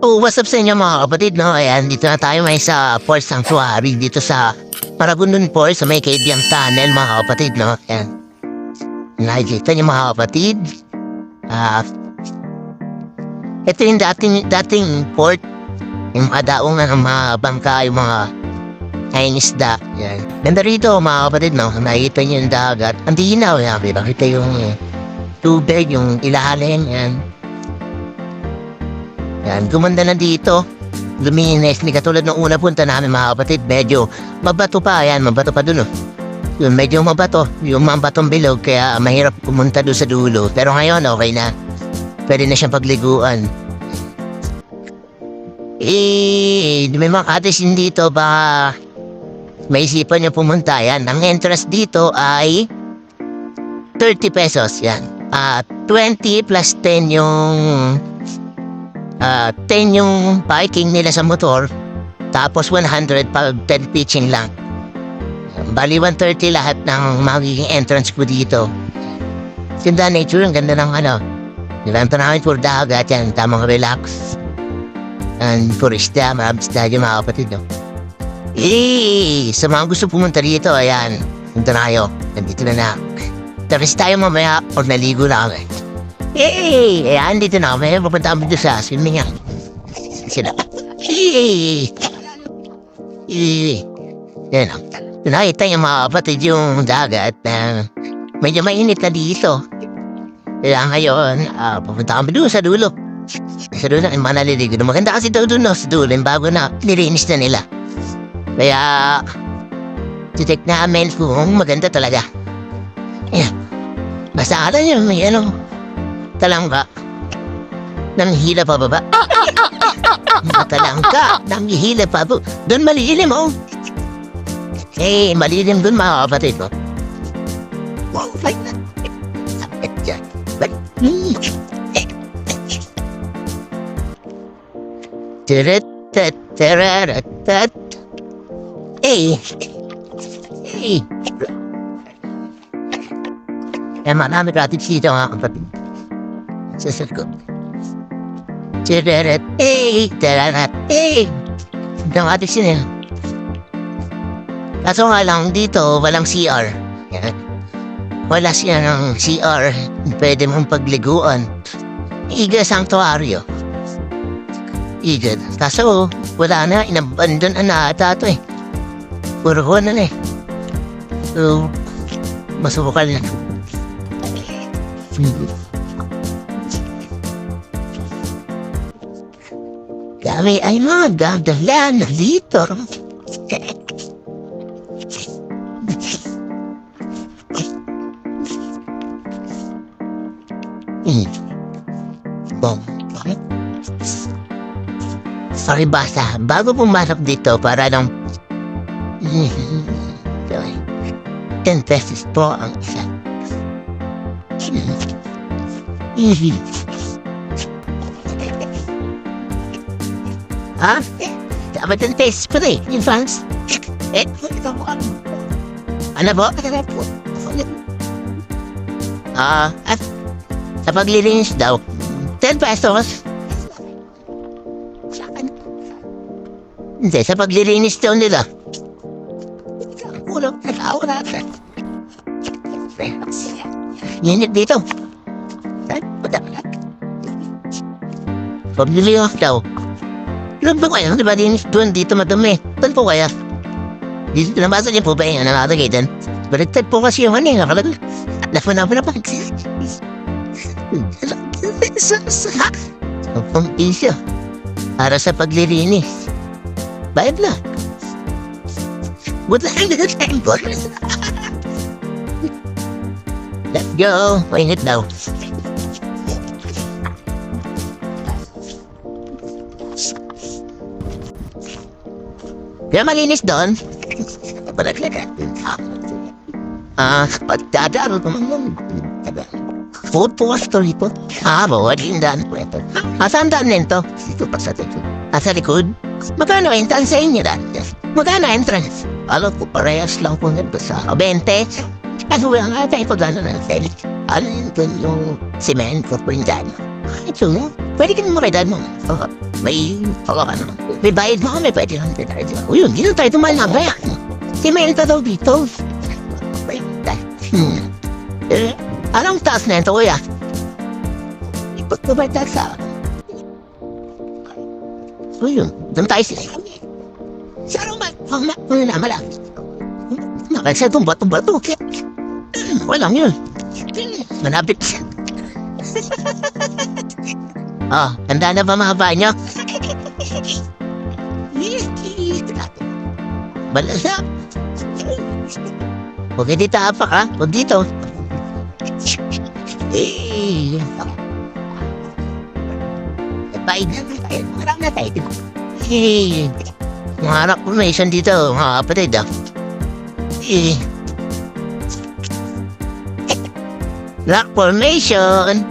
Oh, what's up sa inyo mga kapatid, no? Ayan, dito na tayo may sa Port Sanctuary dito sa Paragunan Port sa may Kaibiang Tunnel mga kapatid, no? Ayan. Nakikita niyo mga kapatid. Ah, ito yung dating port. Yung mga daungan ng mga bangka, yung mga isda. Ayan. Ganda rito mga kapatid, no? Nakikita niyo yung dagat. Ang dinaw, yan. Nakita yung tubig, yung ilalim, yan. Yan, gumanda na dito. Luminis, hindi katulad ng una punta namin mga kapatid. Medyo mabato pa, yan, mabato pa dun, oh. Yun, medyo mabato. Yung mga batong bilog, kaya mahirap pumunta doon sa dulo. Pero ngayon, okay na. Pwede na siyang pagliguan. May mga katisin dito, baka may isipan niyo pumunta. Yan, ang entrance dito ay 30 pesos, yan. 20 plus 10 yung 10 yung parking nila sa motor, tapos 100 pag 10 pitching lang. Bali 130 lahat ng magiging entrance ko dito. Ganda nature, ang ganda ng nilanto namin for dagat, yan, tamang relax. And for isda, marami isda dyan mga kapatid, no? Sa mga gusto pumunta dito, ayan, punta na kayo, nandito na na. Tapos tayo mamaya, pag naligo na kami. Ayan, dito na kami. Papunta kami dito sa swimming yan. Sila. Yan o. Nakita yung mga kapatid yung dagat na medyo mainit na dito. Kaya ngayon, papunta kami doon sa dulo. Sa dulo, yung mga naliligo. Maganda kasi daw doon, no? Sa dulo, yung bago na nilinis na nila. Kaya, titik namin kung maganda talaga. Ayan. Basta alam nyo, may talangka. Nanghihila pa baba. Talangka. Nanghihila pa po. Doon malilim, oh. Malilim doon mga kapatid, oh. Wow, like that. Sakit dyan. Tiret-tet-tereret-tet. Marami gratis dito mga kapatid. Sa sagot. Tirarat, tirarat, Ang atis yun, Kaso nga lang dito, walang CR. Yan. Wala siya ng CR. Pwede mong pagliguan. Iga sanctuaryo. Iga. Kaso, wala na. Inabandon na ata ito, Puro ko na, So, masubukan na. Kami ay magdadala na dito. Sorry basta, bago pumasok dito para ng 10 pesos po ang isa. Dapat ang taste pa rin, yung fans. Ano po? At sa paglilinis daw, 10 pesos. Hindi, sa paglilinis daw nila. Kulang na tao natin. Init dito. Paglilinis daw. Ilan ba kaya? Diba doon dito madumi? Saan po kaya? Dito nabasa niyo po ba yung nakalagay dyan? Baliktad po kasi yung nakalagay. Napunapun na pa. Ang isyo. Para sa paglilinis. Bayad na. Buta lang na time po. Let's go. Mainit daw. Kaya malinis doon. Pagdadaro naman. Food po sa rito. Bawad yung daan po ito. Saan daan nito? Dito pa sa likod. Sa likod? Magkano entrance sa inyo daan? Magkano entrance? Alam ko, parehas lang po nito sa 20. Kaso wala nga tayo pag gano'n natin. Ano yun yung cement ko po yung daan? Ito, pwede ka naman kay daan mo. May bayad mo kami, pwede lang tayo. O yun, dito tayo tumalagay. Si Melta daw dito. Anong taas na ito, kuya? Ikot ko ba taas sa... O yun, doon tayo sila. Sarang ba? Malaki. Nakasa itong bato-bato. Walang yun. Manapit siya. Handa na ba mga banyo? Balasa. Huwag dito apak ha. Huwag dito. Paid na tayo. Marami na tayo. Mga rock formation dito. Mga kapatid rock formation.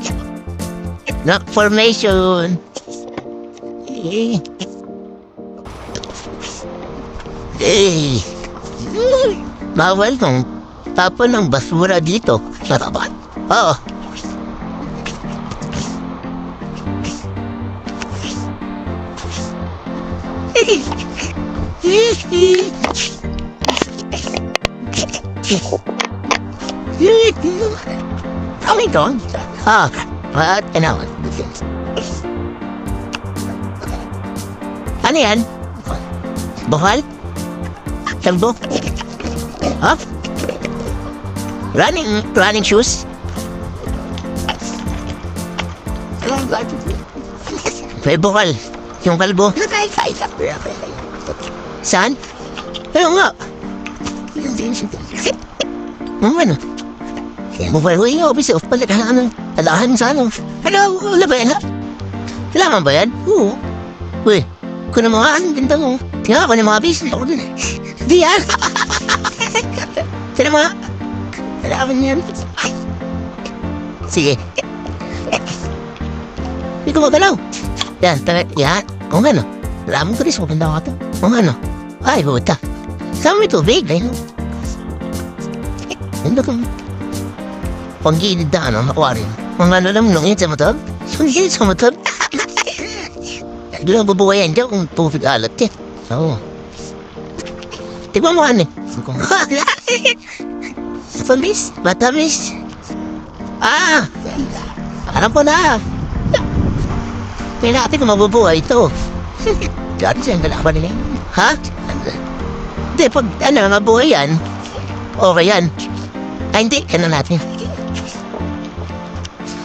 Rock formation. Bawal kong tapon ng basura dito. Natapat? Oo. Ano ito? What? Ano yan? Buhal? Talbo? Running shoes? May buhal. Yung kalbo. Saan? Ayaw nga. Ano? Mobile ko yung office off pala. Talahan sa ano. Hello, wala ba yan ha? Kailangan ba yan? Oo. Uy, kung na mga ganda mo. Tingnan ako ng mga business ako dun. Di yan. Sila mga. Kailangan yan. Sige. Hindi ko magalaw. Yan, yan. Kung ano. Alam ko rin, maganda ka ito. Kung ano. Ay, buta. Saan may tubig? Ayun. Ganda ko. Panggilid na aquarium. Mga ano lang nung yun sa motor? Panggilid sa motor? Doon ang bubuhayan dyan kung tubig alat yan. Oo. Tignan mo ano eh. Pamis? Matamis? Alam ko na. May natin kung mabubuhay ito. Dati siyang kalaban nila. Ha? Hindi, pag mabuhay yan, okay yan. Hindi, ano natin.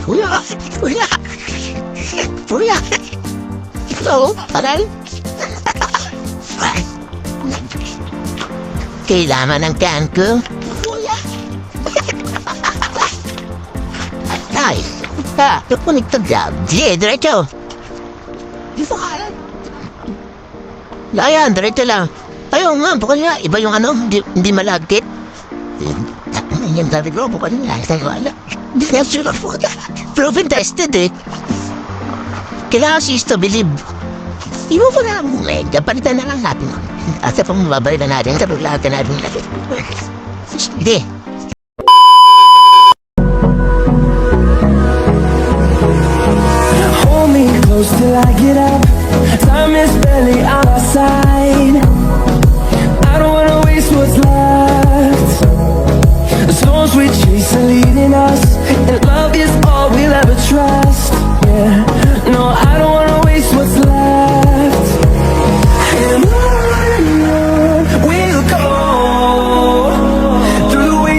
Kuya! So, taral. Kailangan ng can ko. Kuya! Nice! Kukunik to job. Sige, diretso. Dito ka lang. Ayan, diretso lang. Ayaw nga, bukal nga. Iba yung hindi malagkit. Yan sabi ko, bukal nga. Sabi ko, hindi nga sure po. Proven tested eh. Kailangan sis to believe. Ibo ko na lang medya. Palitan na lang natin. Asa pang mababay na natin. Sa paglatan natin. Hindi. Hold me close till I get up. Time is barely on our side. I don't wanna waste what's left. The storms we chase are leading us, and love is all we'll ever trust. Yeah, no, I don't wanna waste what's left. And on we'll go through the wastelands.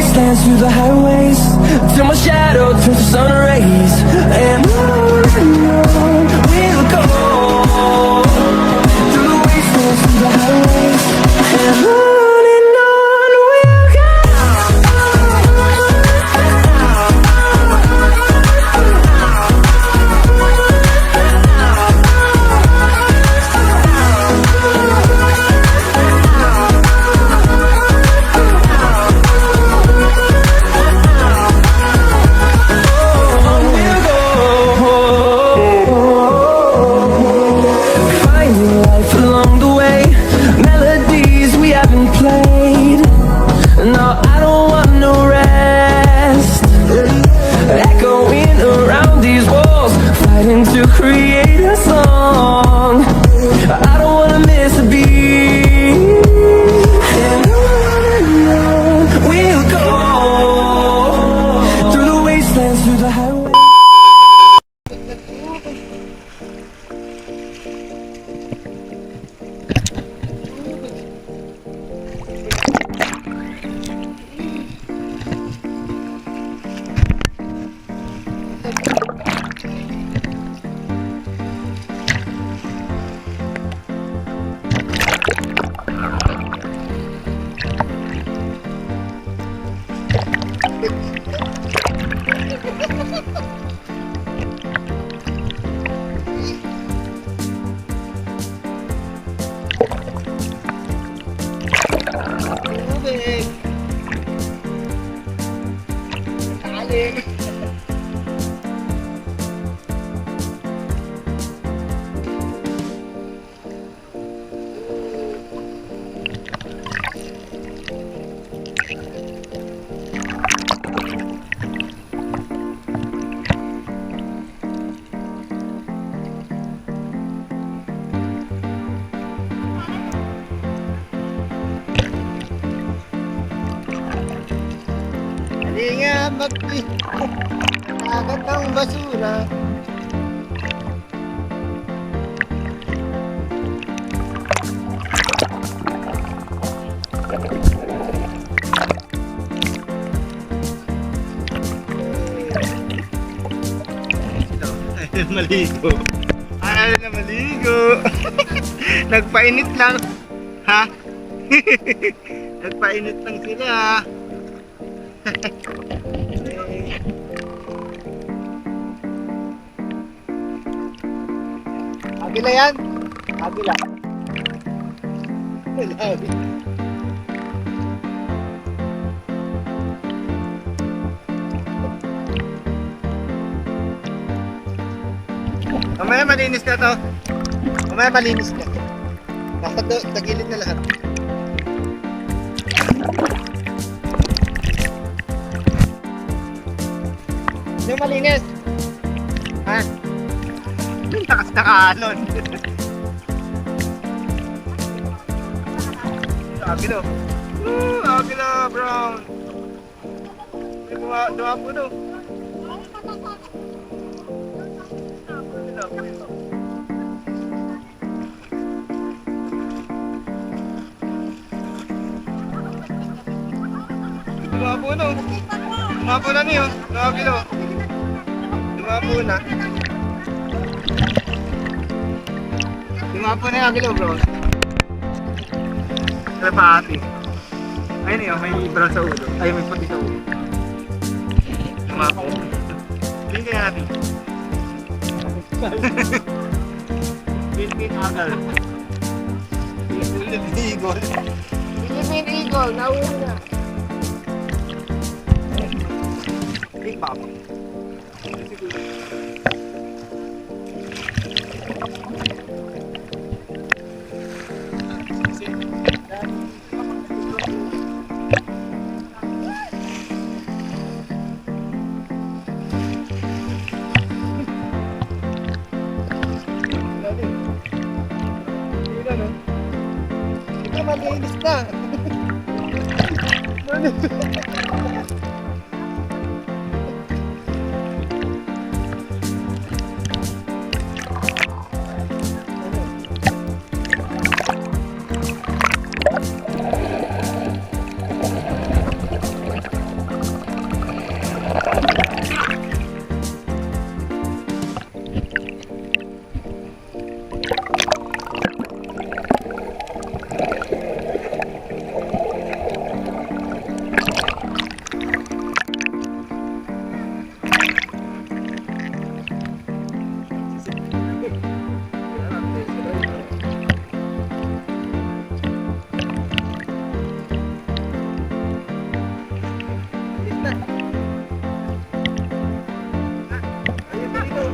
na dagat ng basura. Maligo. Ayaw na maligo. Nagpainit lang. Ha? Nagpainit lang sila. Agila yan. Agila. Mamaya malinis na to. Mamaya malinis na. Nasa gilid na lahat. Hindi malinis. Ha? Takas na kanon. Agilo. Agilo brown. Dua po do. Lumapo na. Lumapo na niyo. Lumapo. Lumapo na. Lumapo na yung agilo bro. Kalapati. Ayun yun, may brown sa ulo. Ay, may puti sa ulo. Lumapo. Tingin kaya natin. Philippine Eagle. Philippine Eagle. Philippine Eagle, nauwi na. Big Papa. Ito malinis na.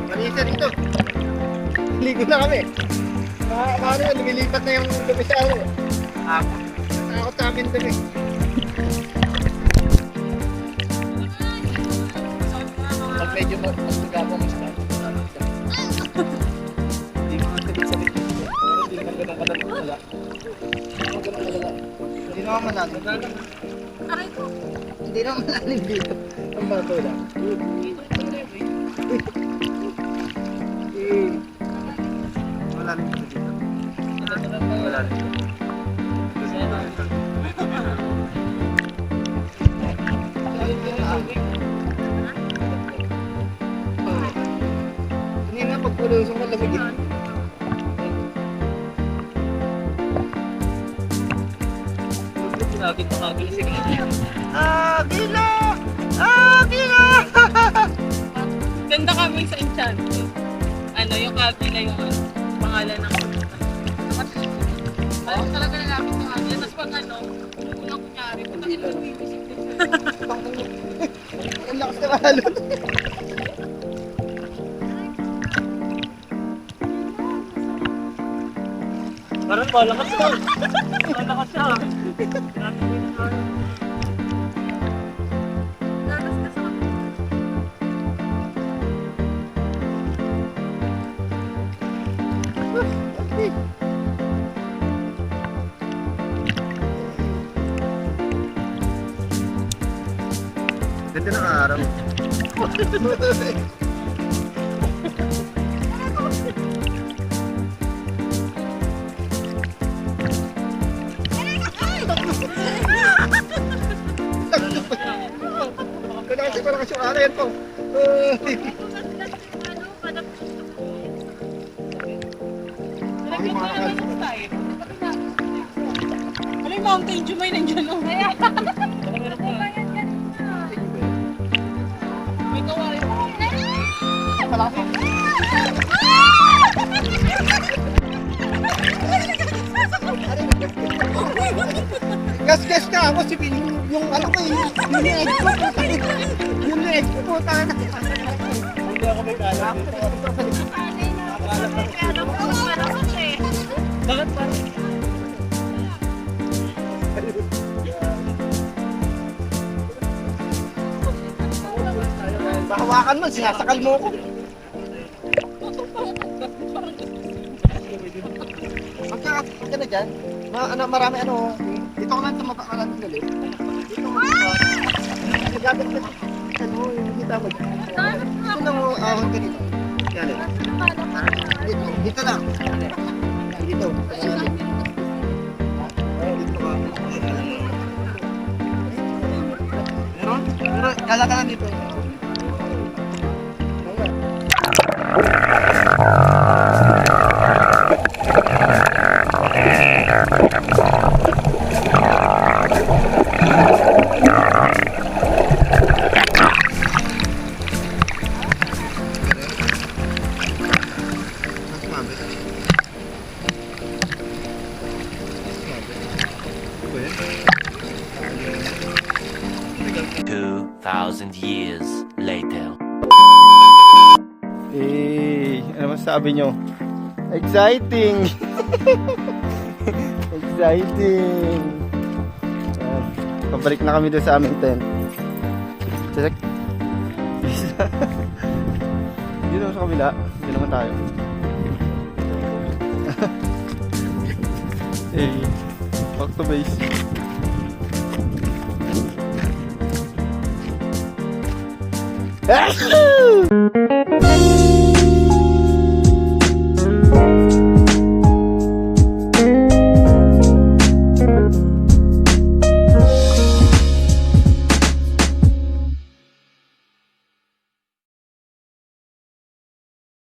Malisa dito. Ligo na kami. Paano yun? Lumilipat na yung dumi sa ano. Nakakot sa amin dumi. Pag medyo magagapang mas na. Hindi mo masabit-sabit dito. Hindi naman ganang kadalong wala. Hindi naman malalim. Hindi naman malalim dito. Ang bato lang. Wala rin dito. Wala rin dito. Hindi nga pagpulusong malamigin. Natin makagilisig na. Agila! Agila! Ganda kami sa Enchanted. Ano, yung kabila yung pangalan ng ano talaga lalapit yung kabila. Tapos pag ano, unang kunyari, putang ilo nag-iisip din siya. Ang lakas na mahalo. Parang malakas siya. Malakas siya. Ganda Ganda ng araw. Malakas yung araw yan po. Ano yung Mountain Dew may nandiyan o? May kawain mo. Gas ka ako si yung ano ko yung leg ko. Yung leg ko po tayo. Hindi ako may kala. Bakit pa? Bahawakan mo, sinasakal mo ko. Pagka na dyan, marami ano, dito ko lang tumatakan ng galit. Dito mo nagagat na, ano, hindi tama dyan. Dito lang ahon ka dito. Yan eh. Dito lang. Dito. Dito ka. Meron? Pero, kala ka lang dito. Years later. Ano masasabi nyo? Exciting! Exciting! Pabalik na kami doon sa aming tent. Check. Dito naman sa kabila. Dito naman tayo. Back to base. Ah!